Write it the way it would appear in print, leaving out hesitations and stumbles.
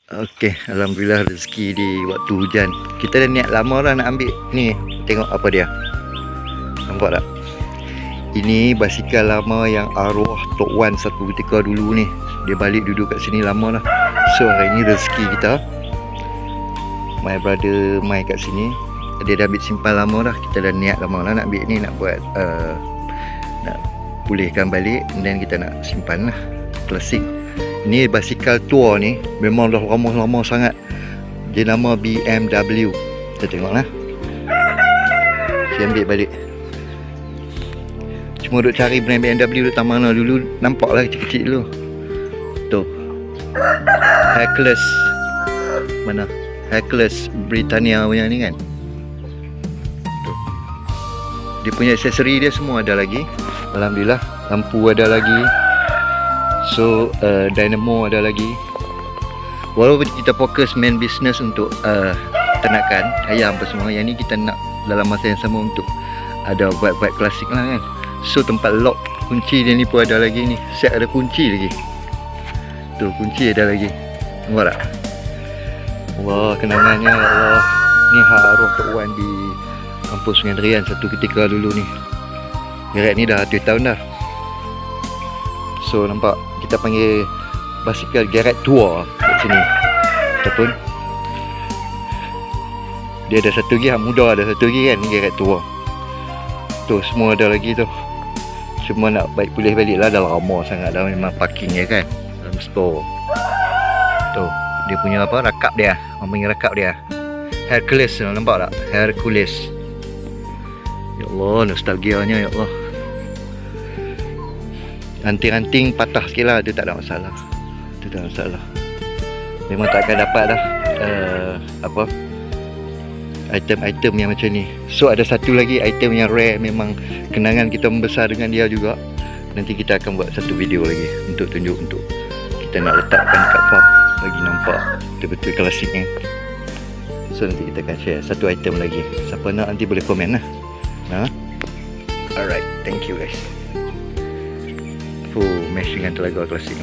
Okey, alhamdulillah rezeki di waktu hujan. Kita dah niat lama dah nak ambil ni. Tengok apa dia. Nampak tak? Ini basikal lama yang arwah Tok Wan satu ketika dulu ni. Dia balik duduk kat sini lama dah. So hari ni rezeki kita. My brother mai kat sini. Dia dah ambil simpan lama dah. Kita dah niat lama dah nak ambil ni, nak buat nak pulihkan balik, dan kita nak simpan lah. Klasik. Ni basikal tua ni memang dah lama sangat. Dia nama BMW. Kita tengoklah. Saya ambil balik. Cuma duk cari brand BMW tu tak mana dulu, nampaklah kecil-kecil dulu. Tu. Hercules. Mana? Hercules Britannia punya ni kan. Tu. Dia punya aksesori dia semua ada lagi. Alhamdulillah, lampu ada lagi. So dynamo ada lagi. Walaupun kita fokus main business untuk ternakan ayam apa semua, yang ni kita nak dalam masa yang sama untuk ada vibe-vibe klasik lah kan. So tempat lock kunci dia ni pun ada lagi ni. Set ada kunci lagi. Tu kunci ada lagi. Nampak tak? Wah, kenangannya ya Allah. Ni hak arwah Tok Wan di kampus Sungai Derian satu ketika dulu ni. Gerak ni dah 7 tahun dah. So nampak, kita panggil basikal Garrett tua kat sini. Ataupun dia ada satu lagi, hak muda ada satu lagi kan, ni Garrett tua. Tu semua ada lagi tu. Cuma nak baik pulih balik lah, dah lama sangat dah memang parking dia kan, dalam store. Tu dia punya apa, rakap dia. Orang panggil rakap dia Hercules, nampak tak? Hercules. Ya Allah, nostalgianya ya Allah. Ranting-ranting patah sikit lah, dia tak ada masalah. Dia tak ada masalah. Memang tak akan dapat dah apa, item-item yang macam ni. So ada satu lagi item yang rare, memang kenangan kita membesar dengan dia juga. Nanti kita akan buat satu video lagi untuk tunjuk, untuk kita nak letakkan dekat farm, bagi nampak betul-betul klasiknya. So nanti kita akan share satu item lagi. Siapa nak nanti boleh komen lah. Alright, thank you guys. Mesh dengan Telaga klasik.